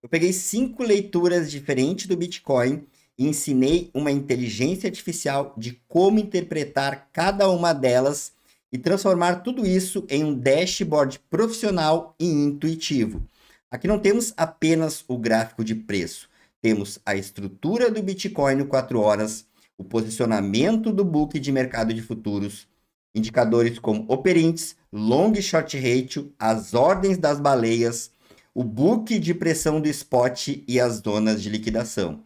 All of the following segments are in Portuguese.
Eu peguei 5 leituras diferentes do Bitcoin e ensinei uma inteligência artificial de como interpretar cada uma delas e transformar tudo isso em um dashboard profissional e intuitivo. Aqui não temos apenas o gráfico de preço, temos a estrutura do Bitcoin no 4 horas, o posicionamento do book de mercado de futuros, indicadores como Operints, Long e Short Ratio, as ordens das baleias, o book de pressão do spot e as zonas de liquidação.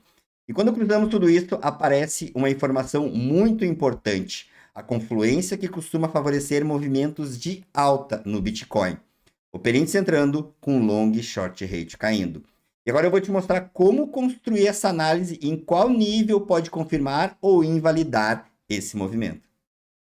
E quando cruzamos tudo isso, aparece uma informação muito importante, a confluência que costuma favorecer movimentos de alta no Bitcoin. Operantes entrando com long e short rate caindo. E agora eu vou te mostrar como construir essa análise e em qual nível pode confirmar ou invalidar esse movimento.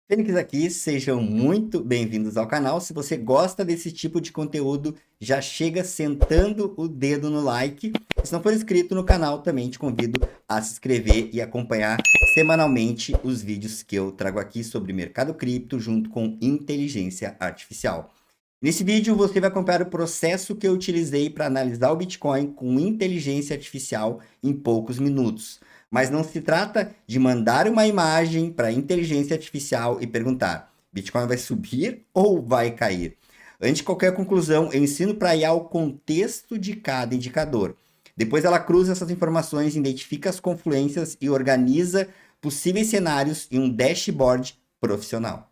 Fênix aqui, sejam muito bem-vindos ao canal. Se você gosta desse tipo de conteúdo, já chega sentando o dedo no like. E se não for inscrito no canal, também te convido a se inscrever e acompanhar semanalmente os vídeos que eu trago aqui sobre mercado cripto junto com inteligência artificial. Nesse vídeo você vai acompanhar o processo que eu utilizei para analisar o Bitcoin com inteligência artificial em poucos minutos. Mas não se trata de mandar uma imagem para a inteligência artificial e perguntar: Bitcoin vai subir ou vai cair? Antes de qualquer conclusão, eu ensino para a IA o contexto de cada indicador. Depois ela cruza essas informações, identifica as confluências e organiza possíveis cenários em um dashboard profissional.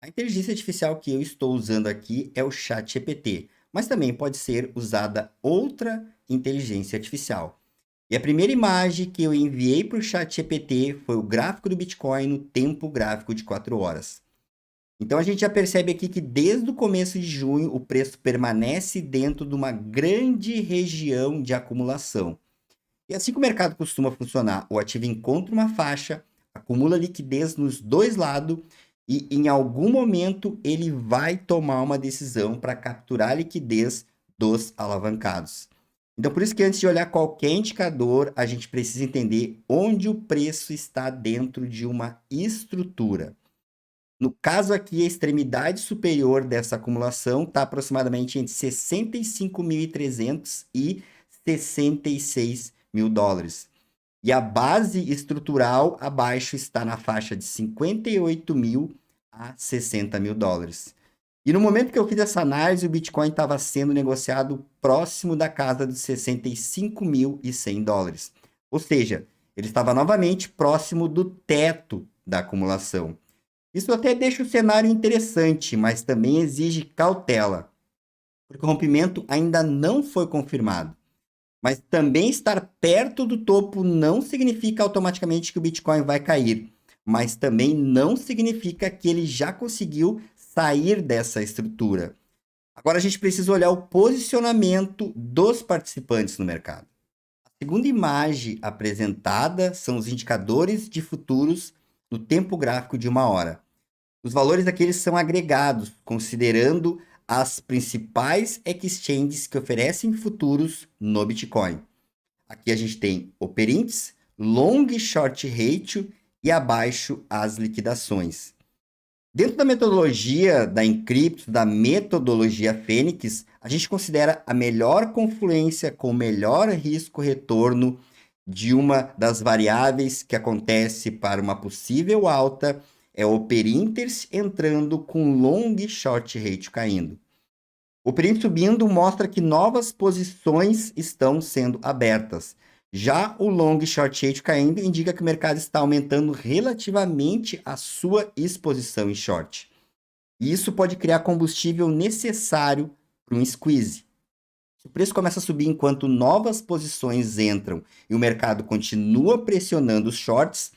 A inteligência artificial que eu estou usando aqui é o ChatGPT, mas também pode ser usada outra inteligência artificial. E a primeira imagem que eu enviei para o ChatGPT foi o gráfico do Bitcoin no tempo gráfico de 4 horas. Então a gente já percebe aqui que desde o começo de junho o preço permanece dentro de uma grande região de acumulação. E assim que o mercado costuma funcionar, o ativo encontra uma faixa, acumula liquidez nos dois lados e em algum momento ele vai tomar uma decisão para capturar a liquidez dos alavancados. Então, por isso que antes de olhar qualquer indicador, a gente precisa entender onde o preço está dentro de uma estrutura. No caso aqui, a extremidade superior dessa acumulação está aproximadamente entre 65.300 e 66 mil dólares. E a base estrutural abaixo está na faixa de 58 mil a 60 mil dólares. E no momento que eu fiz essa análise, o Bitcoin estava sendo negociado próximo da casa dos 65.100 dólares. Ou seja, ele estava novamente próximo do teto da acumulação. Isso até deixa o cenário interessante, mas também exige cautela, porque o rompimento ainda não foi confirmado. Mas também estar perto do topo não significa automaticamente que o Bitcoin vai cair, mas também não significa que ele já conseguiu sair dessa estrutura. Agora a gente precisa olhar o posicionamento dos participantes no mercado. A segunda imagem apresentada são os indicadores de futuros no tempo gráfico de 1 hora. Os valores aqui são agregados, considerando as principais exchanges que oferecem futuros no Bitcoin. Aqui a gente tem Operints, Long e Short Ratio e abaixo as liquidações. Dentro da metodologia da Encrypto, da metodologia Fênix, a gente considera a melhor confluência com o melhor risco-retorno de uma das variáveis que acontece para uma possível alta é o Operints entrando com long e short ratio caindo. O Operints subindo mostra que novas posições estão sendo abertas. Já o long e short ratio caindo indica que o mercado está aumentando relativamente a sua exposição em short. E isso pode criar combustível necessário para um squeeze. Se o preço começa a subir enquanto novas posições entram e o mercado continua pressionando os shorts,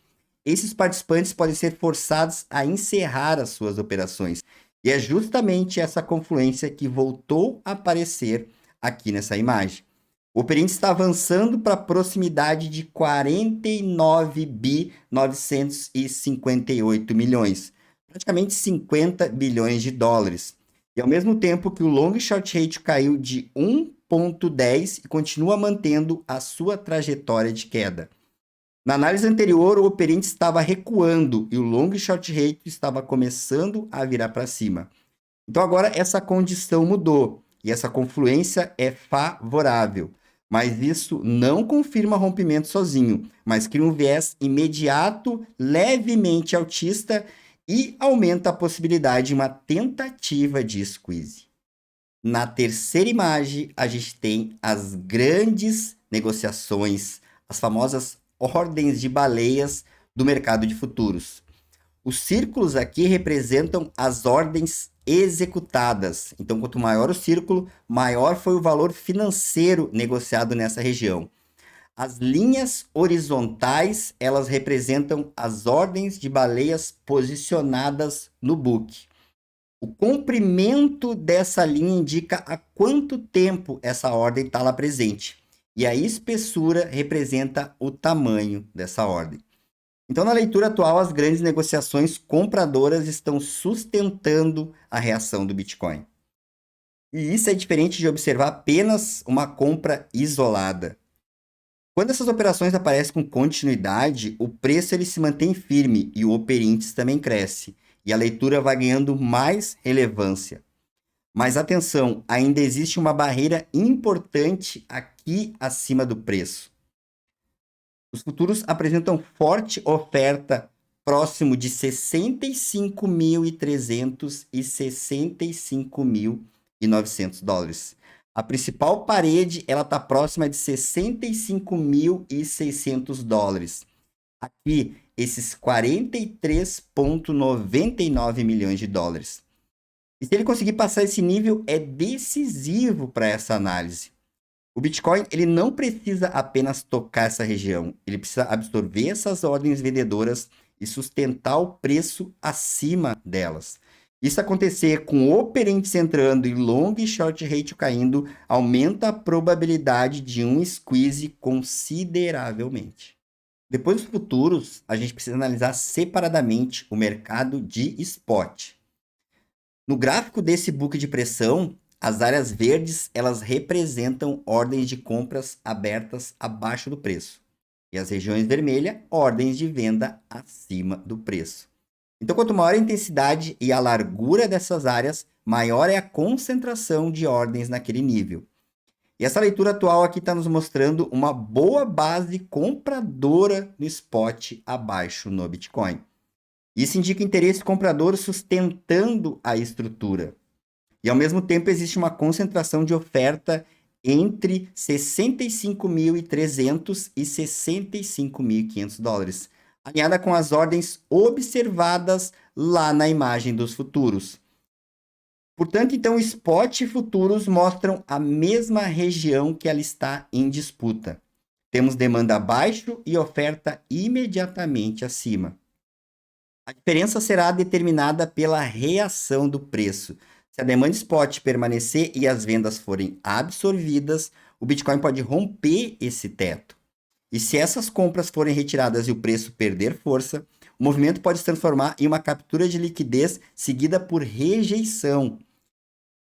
esses participantes podem ser forçados a encerrar as suas operações. E é justamente essa confluência que voltou a aparecer aqui nessa imagem. O Operints está avançando para a proximidade de 49.958 milhões, praticamente 50 bilhões de dólares. E ao mesmo tempo que o long short ratio caiu de 1,10 e continua mantendo a sua trajetória de queda. Na análise anterior, o Operints estava recuando e o long short ratio estava começando a virar para cima. Então agora essa condição mudou e essa confluência é favorável. Mas isso não confirma rompimento sozinho, mas cria um viés imediato, levemente altista e aumenta a possibilidade de uma tentativa de squeeze. Na terceira imagem, a gente tem as grandes negociações, as famosas ordens de baleias do mercado de futuros. Os círculos aqui representam as ordens executadas. Então, quanto maior o círculo, maior foi o valor financeiro negociado nessa região. As linhas horizontais, elas representam as ordens de baleias posicionadas no book. O comprimento dessa linha indica há quanto tempo essa ordem está lá presente. E a espessura representa o tamanho dessa ordem. Então, na leitura atual, as grandes negociações compradoras estão sustentando a reação do Bitcoin. E isso é diferente de observar apenas uma compra isolada. Quando essas operações aparecem com continuidade, o preço ele se mantém firme e o Upper Índice também cresce. E a leitura vai ganhando mais relevância. Mas atenção, ainda existe uma barreira importante aqui acima do preço. Os futuros apresentam forte oferta próximo de 65.300 e 65.900 dólares. A principal parede ela está próxima de 65.600 dólares. Aqui, esses 43,99 milhões de dólares. E se ele conseguir passar esse nível, é decisivo para essa análise. O Bitcoin ele não precisa apenas tocar essa região, ele precisa absorver essas ordens vendedoras e sustentar o preço acima delas. Isso acontecer com o Upper Índice entrando e long e short ratio caindo, aumenta a probabilidade de um squeeze consideravelmente. Depois dos futuros, a gente precisa analisar separadamente o mercado de spot. No gráfico desse book de pressão, as áreas verdes, elas representam ordens de compras abertas abaixo do preço. E as regiões vermelhas, ordens de venda acima do preço. Então, quanto maior a intensidade e a largura dessas áreas, maior é a concentração de ordens naquele nível. E essa leitura atual aqui está nos mostrando uma boa base compradora no spot abaixo no Bitcoin. Isso indica interesse comprador sustentando a estrutura. E, ao mesmo tempo, existe uma concentração de oferta entre 65.300 e 65.500 dólares, alinhada com as ordens observadas lá na imagem dos futuros. Portanto, então, spot e futuros mostram a mesma região que ela está em disputa. Temos demanda abaixo e oferta imediatamente acima. A diferença será determinada pela reação do preço. Se a demanda spot permanecer e as vendas forem absorvidas, o Bitcoin pode romper esse teto. E se essas compras forem retiradas e o preço perder força, o movimento pode se transformar em uma captura de liquidez seguida por rejeição.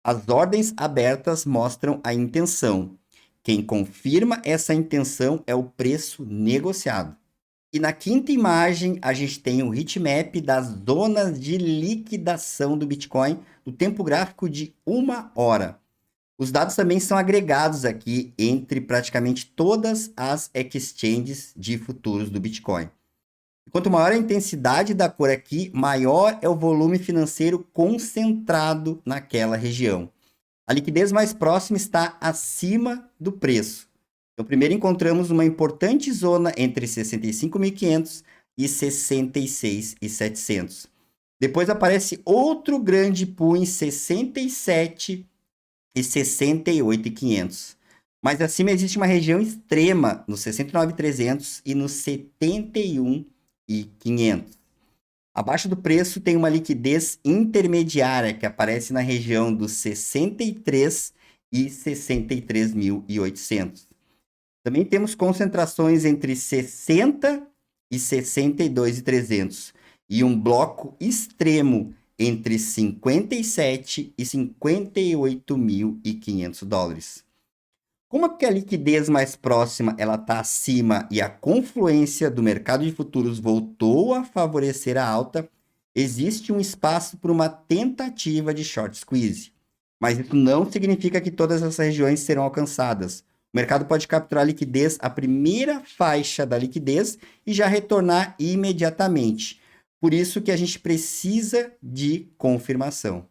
As ordens abertas mostram a intenção. Quem confirma essa intenção é o preço negociado. E na quinta imagem, a gente tem o heatmap das zonas de liquidação do Bitcoin no tempo gráfico de 1 hora. Os dados também são agregados aqui entre praticamente todas as exchanges de futuros do Bitcoin. Quanto maior a intensidade da cor aqui, maior é o volume financeiro concentrado naquela região. A liquidez mais próxima está acima do preço. Então, primeiro encontramos uma importante zona entre 65.500 e 66.700. Depois aparece outro grande pool em 67 e 68.500. Mais acima existe uma região extrema nos 69.300 e nos 71.500. Abaixo do preço tem uma liquidez intermediária que aparece na região dos 63 e 63.800. Também temos concentrações entre 60 e 62.300 e um bloco extremo entre 57 e 58.500 dólares. Como é que a liquidez mais próxima ela está acima e a confluência do mercado de futuros voltou a favorecer a alta, existe um espaço para uma tentativa de short squeeze. Mas isso não significa que todas essas regiões serão alcançadas. O mercado pode capturar a liquidez, a primeira faixa da liquidez, e já retornar imediatamente. Por isso que a gente precisa de confirmação.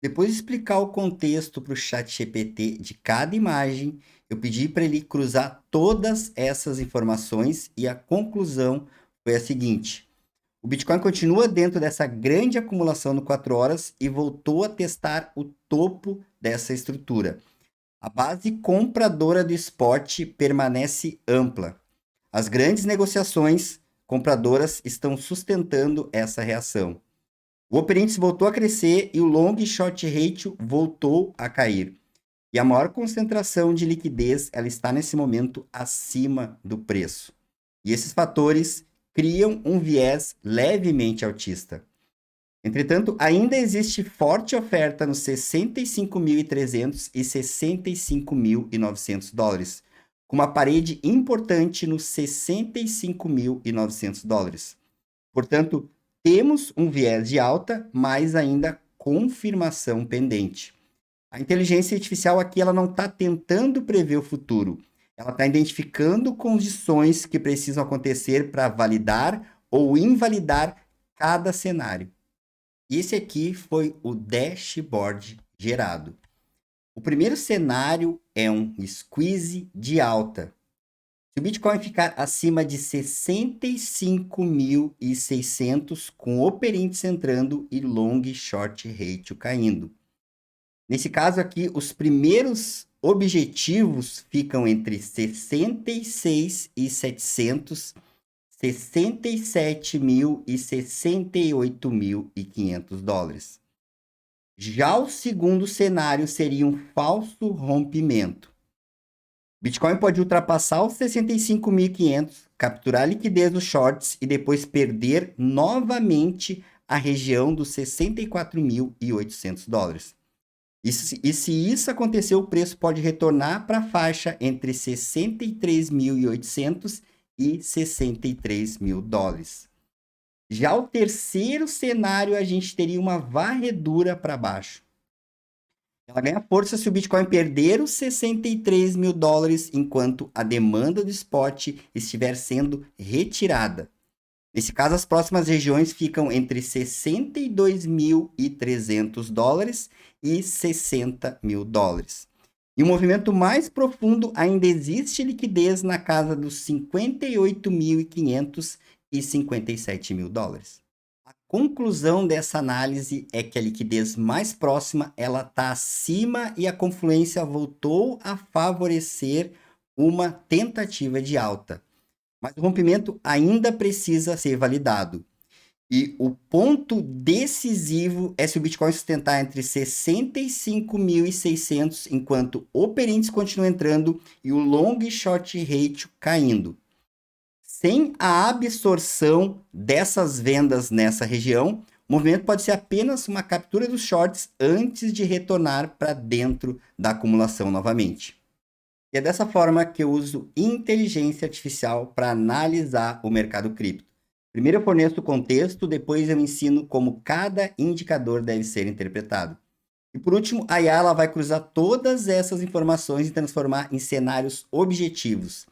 Depois de explicar o contexto para o ChatGPT de cada imagem, eu pedi para ele cruzar todas essas informações e a conclusão foi a seguinte: o Bitcoin continua dentro dessa grande acumulação no 4 horas e voltou a testar o topo dessa estrutura. A base compradora do spot permanece ampla. As grandes negociações compradoras estão sustentando essa reação. O Open Interest voltou a crescer e o long short ratio voltou a cair. E a maior concentração de liquidez, ela está nesse momento acima do preço. E esses fatores criam um viés levemente altista. Entretanto, ainda existe forte oferta nos 65.300 e 65.900 dólares, com uma parede importante nos 65.900 dólares. Portanto, temos um viés de alta, mas ainda confirmação pendente. A inteligência artificial aqui ela não está tentando prever o futuro. Ela está identificando condições que precisam acontecer para validar ou invalidar cada cenário. Esse aqui foi o dashboard gerado. O primeiro cenário é um squeeze de alta. Se o Bitcoin ficar acima de 65.600 com Open Interest entrando e long short ratio caindo. Nesse caso aqui, os primeiros objetivos ficam entre 66.700, 67.000 e 68.500 dólares. Já o segundo cenário seria um falso rompimento. Bitcoin pode ultrapassar os 65.500, capturar a liquidez dos shorts e depois perder novamente a região dos 64.800 dólares. E se isso acontecer, o preço pode retornar para a faixa entre 63.800 e 63 mil dólares. Já o terceiro cenário, a gente teria uma varredura para baixo. Ela ganha força se o Bitcoin perder os 63 mil dólares enquanto a demanda do spot estiver sendo retirada. Nesse caso, as próximas regiões ficam entre 62.300 dólares e 60 mil dólares. E o movimento mais profundo ainda existe liquidez na casa dos 58.500 e 57 mil dólares. A conclusão dessa análise é que a liquidez mais próxima ela está acima e a confluência voltou a favorecer uma tentativa de alta. Mas o rompimento ainda precisa ser validado. E o ponto decisivo é se o Bitcoin sustentar entre 65.600 enquanto o Open Interest continua entrando e o long short ratio caindo. Sem a absorção dessas vendas nessa região, o movimento pode ser apenas uma captura dos shorts antes de retornar para dentro da acumulação novamente. E é dessa forma que eu uso inteligência artificial para analisar o mercado cripto. Primeiro eu forneço o contexto, depois eu ensino como cada indicador deve ser interpretado. E por último, a IA ela vai cruzar todas essas informações e transformar em cenários objetivos.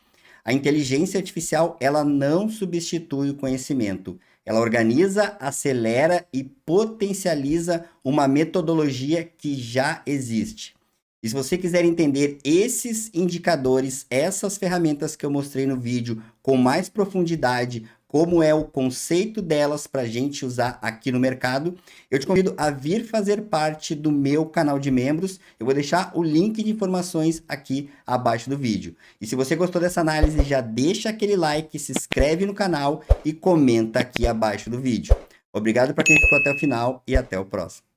A inteligência artificial ela não substitui o conhecimento. Ela organiza, acelera e potencializa uma metodologia que já existe. E se você quiser entender esses indicadores, essas ferramentas que eu mostrei no vídeo com mais profundidade, como é o conceito delas para a gente usar aqui no mercado, eu te convido a vir fazer parte do meu canal de membros. Eu vou deixar o link de informações aqui abaixo do vídeo. E se você gostou dessa análise, já deixa aquele like, se inscreve no canal e comenta aqui abaixo do vídeo. Obrigado para quem ficou até o final e até o próximo.